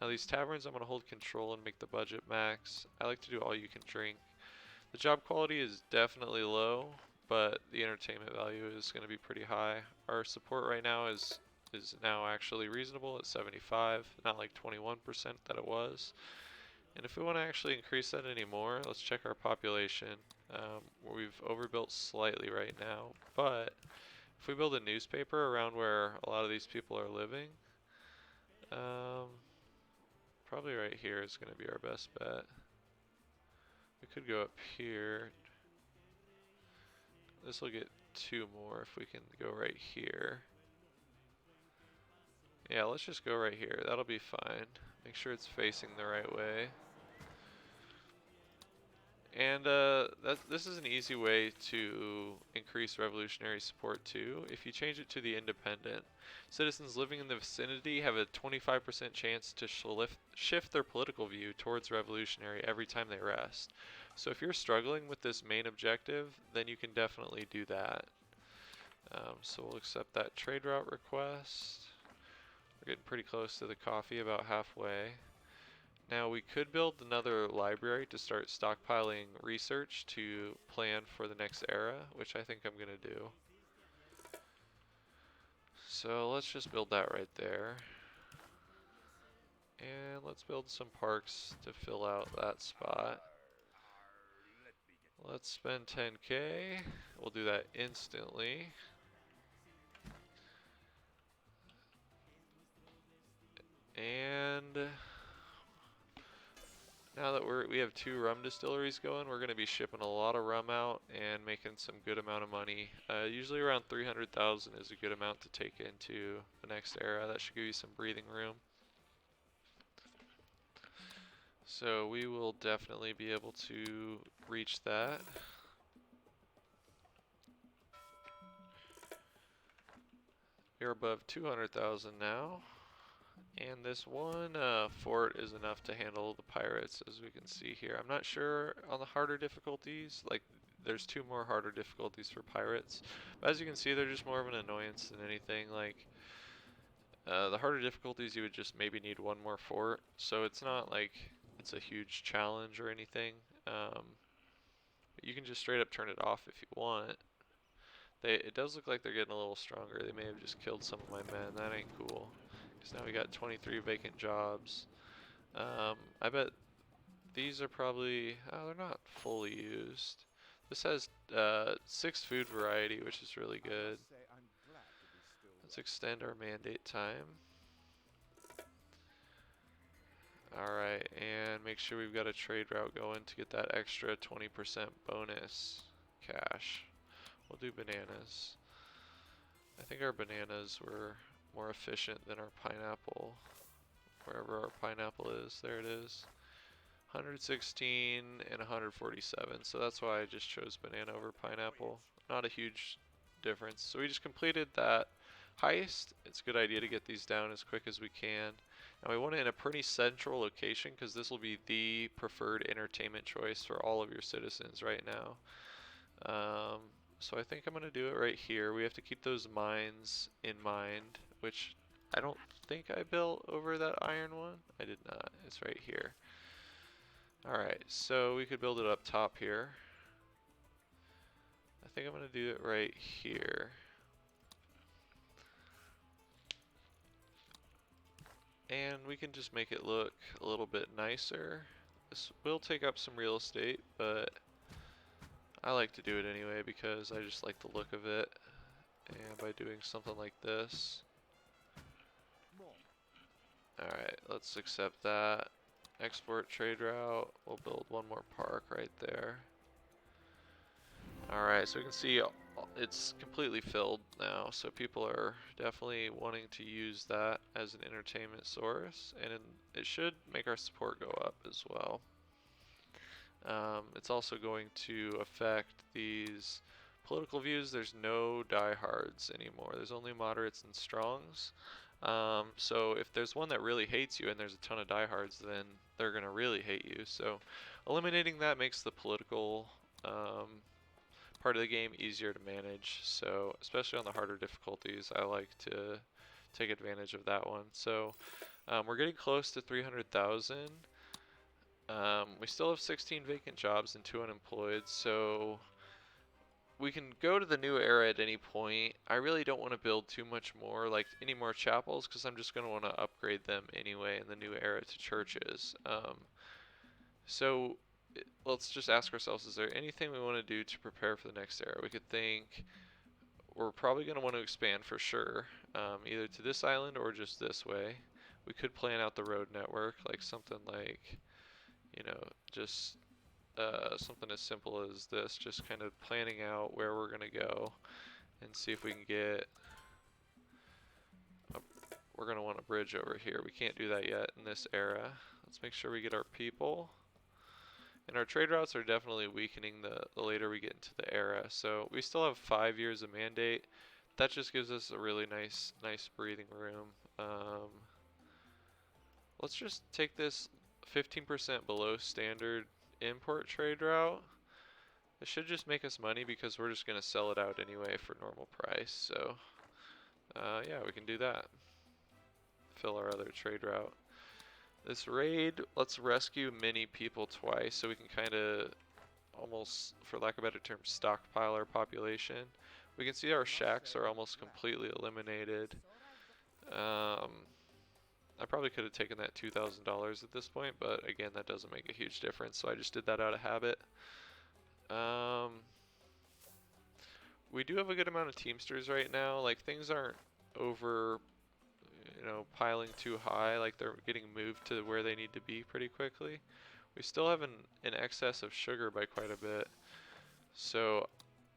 Now these taverns, I'm going to hold control and make the budget max. I like to do all you can drink. The job quality is definitely low, but the entertainment value is going to be pretty high. Our support right now is now actually reasonable at 75, not like 21% that it was. And if we want to actually increase that anymore, let's check our population. We've overbuilt slightly right now, but if we build a newspaper around where a lot of these people are living, probably right here is going to be our best bet. We could go up here. This will get 2 more if we can go right here. Yeah, let's just go right here. That'll be fine. Make sure it's facing the right way. And this is an easy way to increase revolutionary support too. If you change it to the independent, citizens living in the vicinity have a 25% chance to shift their political view towards revolutionary every time they rest. So if you're struggling with this main objective, then you can definitely do that. So we'll accept that trade route request. We're getting pretty close to the coffee, about halfway. Now we could build another library to start stockpiling research to plan for the next era, which I think I'm going to do. So let's just build that right there. And let's build some parks to fill out that spot. Let's spend 10K. We'll do that instantly. And now that that we have 2 rum distilleries going, we're going to be shipping a lot of rum out and making some good amount of money. Usually around 300,000 is a good amount to take into the next era. That should give you some breathing room. So we will definitely be able to reach that. We're above 200,000 now. And this one fort is enough to handle the pirates, as we can see here. I'm not sure on the harder difficulties. Like, there's 2 more harder difficulties for pirates. But as you can see, they're just more of an annoyance than anything. Like, the harder difficulties, you would just maybe need 1 more fort. So it's not like it's a huge challenge or anything. But you can just straight up turn it off if you want. It does look like they're getting a little stronger. They may have just killed some of my men. That ain't cool. Because now we got 23 vacant jobs. I bet these are probably, oh, they're not fully used. This has 6 food variety, which is really good. Let's extend our mandate time. Alright, and make sure we've got a trade route going to get that extra 20% bonus cash. We'll do bananas. I think our bananas were more efficient than our pineapple. Wherever our pineapple is, there it is. 116 and 147, so that's why I just chose banana over pineapple. Not a huge difference. So we just completed that heist. It's a good idea to get these down as quick as we can. And we want it in a pretty central location because this will be the preferred entertainment choice for all of your citizens right now. So I think I'm going to do it right here. We have to keep those mines in mind, which I don't think I built over that iron one. I did not. It's right here. Alright, so we could build it up top here. I think I'm going to do it right here. And we can just make it look a little bit nicer. This will take up some real estate, but I like to do it anyway because I just like the look of it. And by doing something like this. Alright, let's accept that. Export trade route. We'll build 1 more park right there. Alright, so we can see it's completely filled now, so people are definitely wanting to use that as an entertainment source, and it should make our support go up as well. It's also going to affect these political views. There's no diehards anymore. There's only moderates and strongs. So if there's one that really hates you and there's a ton of diehards, then they're going to really hate you. So eliminating that makes the political part of the game easier to manage. So especially on the harder difficulties, I like to take advantage of that one. So we're getting close to 300,000. We still have 16 vacant jobs and 2 unemployed, so we can go to the new era at any point. I really don't want to build too much more, like any more chapels, because I'm just going to want to upgrade them anyway in the new era to churches. So let's just ask ourselves, is there anything we want to do to prepare for the next era? We could think we're probably going to want to expand for sure, either to this island or just this way. We could plan out the road network, like something like, you know, just something as simple as this, just kind of planning out where we're going to go and see if we can get we're going to want a bridge over here. We can't do that yet in this era. Let's make sure we get our people. And our trade routes are definitely weakening the later we get into the era. So we still have 5 years of mandate. That just gives us a really nice breathing room. Let's just take this 15% below standard import trade route. It should just make us money because we're just going to sell it out anyway for normal price. So yeah, we can do that. Fill our other trade route. This raid, let's rescue many people twice so we can kind of almost, for lack of a better term, stockpile our population. We can see our shacks are almost completely eliminated. I probably could have taken that $2,000 at this point, but again, that doesn't make a huge difference, so I just did that out of habit. We do have a good amount of Teamsters right now. Like, things aren't over, you know, piling too high. Like, they're getting moved to where they need to be pretty quickly, We still have an excess of sugar by quite a bit. So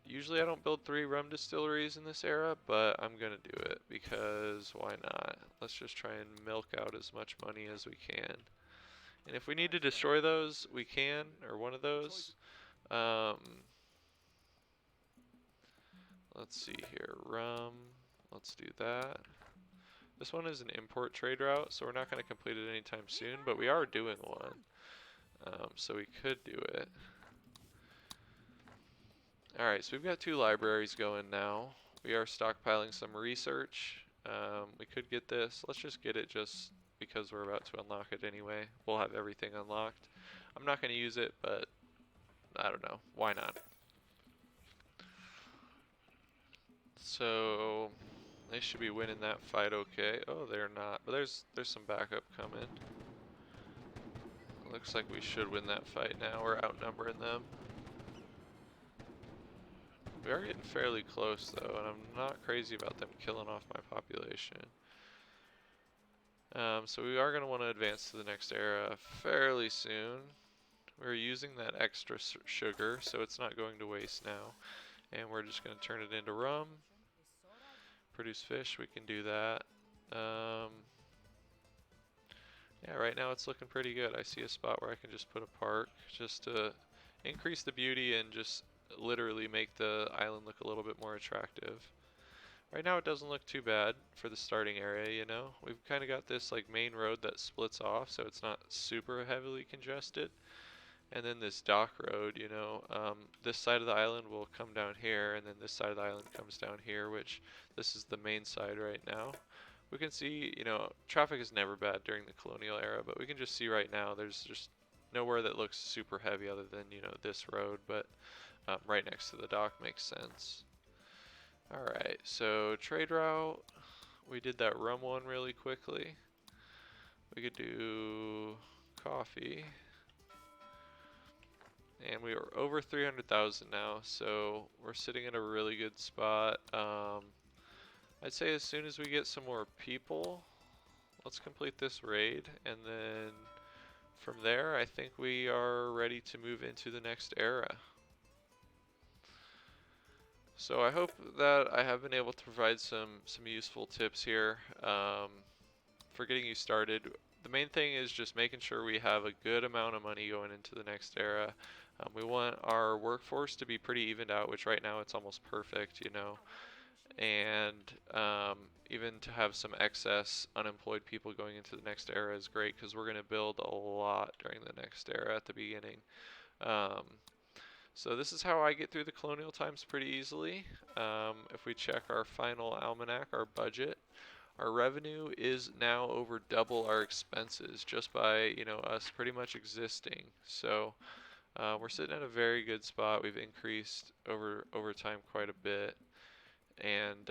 usually I don't build 3 rum distilleries in this era, but I'm gonna do it because why not? Let's just try and milk out as much money as we can. And if we need to destroy those, we can, or one of those. Um, let's see here, rum, let's do that. This one is an import trade route, so we're not going to complete it anytime soon, but we are doing one. So we could do it. Alright, so we've got 2 libraries going now. We are stockpiling some research. We could get this. Let's just get it just because we're about to unlock it anyway. We'll have everything unlocked. I'm not going to use it, but I don't know. Why not? So they should be winning that fight okay. Oh, they're not. But there's some backup coming. Looks like we should win that fight now. We're outnumbering them. We are getting fairly close though, and I'm not crazy about them killing off my population. So we are going to want to advance to the next era fairly soon. We're using that extra sugar, so it's not going to waste now. And we're just going to turn it into rum. Produce fish, we can do that. Yeah, right now it's looking pretty good. I see a spot where I can just put a park just to increase the beauty and just literally make the island look a little bit more attractive. Right now it doesn't look too bad for the starting area, you know. We've kind of got this like main road that splits off, so it's not super heavily congested. And then this dock road, you know, this side of the island will come down here, and then this side of the island comes down here, which this is the main side right now. We can see, you know, traffic is never bad during the Colonial Era, but we can just see right now there's just nowhere that looks super heavy other than, you know, this road, but right next to the dock makes sense. Alright, so trade route, we did that rum one really quickly. We could do coffee. And we are over 300,000 now, so we're sitting in a really good spot. I'd say as soon as we get some more people, let's complete this raid, and then from there I think we are ready to move into the next era. So I hope that I have been able to provide some useful tips here for getting you started. The main thing is just making sure we have a good amount of money going into the next era. We want our workforce to be pretty evened out, which right now it's almost perfect, you know. And even to have some excess unemployed people going into the next era is great because we're going to build a lot during the next era at the beginning. So this is how I get through the colonial times pretty easily. If we check our final almanac, our budget, our revenue is now over double our expenses just by, you know, us pretty much existing. So we're sitting at a very good spot. We've increased over time quite a bit. And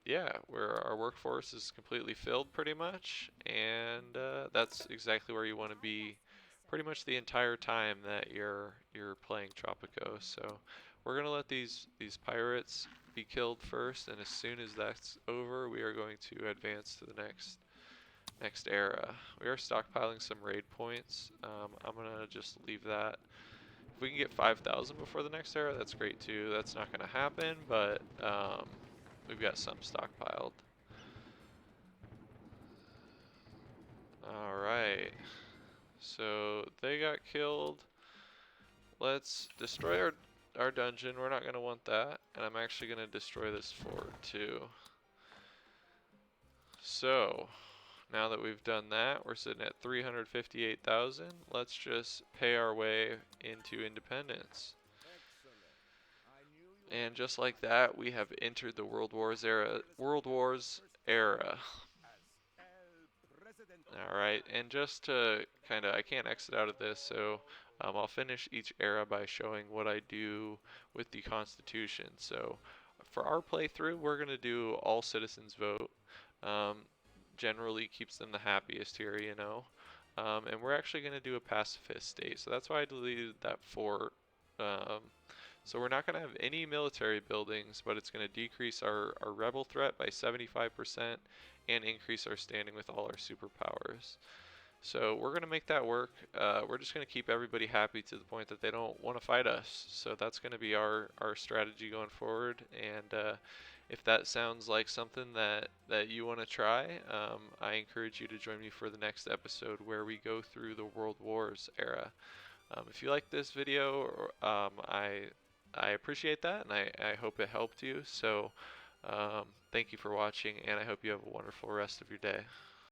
yeah, our workforce is completely filled pretty much, and that's exactly where you want to be pretty much the entire time that you're playing Tropico. So we're gonna let these pirates be killed first, and as soon as that's over, we are going to advance to the next era. We are stockpiling some raid points. I'm gonna just leave that. If we can get 5,000 before the next era, that's great too. That's not going to happen, but we've got some stockpiled. Alright, so they got killed. Let's destroy our dungeon. We're not going to want that, and I'm actually going to destroy this fort too. So, now that we've done that, we're sitting at 358,000. Let's just pay our way into independence. And just like that, we have entered the World Wars era. Alright, and just to I can't exit out of this, so I'll finish each era by showing what I do with the Constitution. So for our playthrough, we're going to do all citizens vote. Generally keeps them the happiest here, you know. And we're actually going to do a pacifist state, so that's why I deleted that fort. So we're not going to have any military buildings, but it's going to decrease our rebel threat by 75% and increase our standing with all our superpowers. So we're gonna make that work. We're just gonna keep everybody happy to the point that they don't want to fight us. So that's gonna be our strategy going forward. And if that sounds like something that you want to try, I encourage you to join me for the next episode where we go through the World Wars era. If you like this video, I appreciate that, and I hope it helped you. So thank you for watching, and I hope you have a wonderful rest of your day.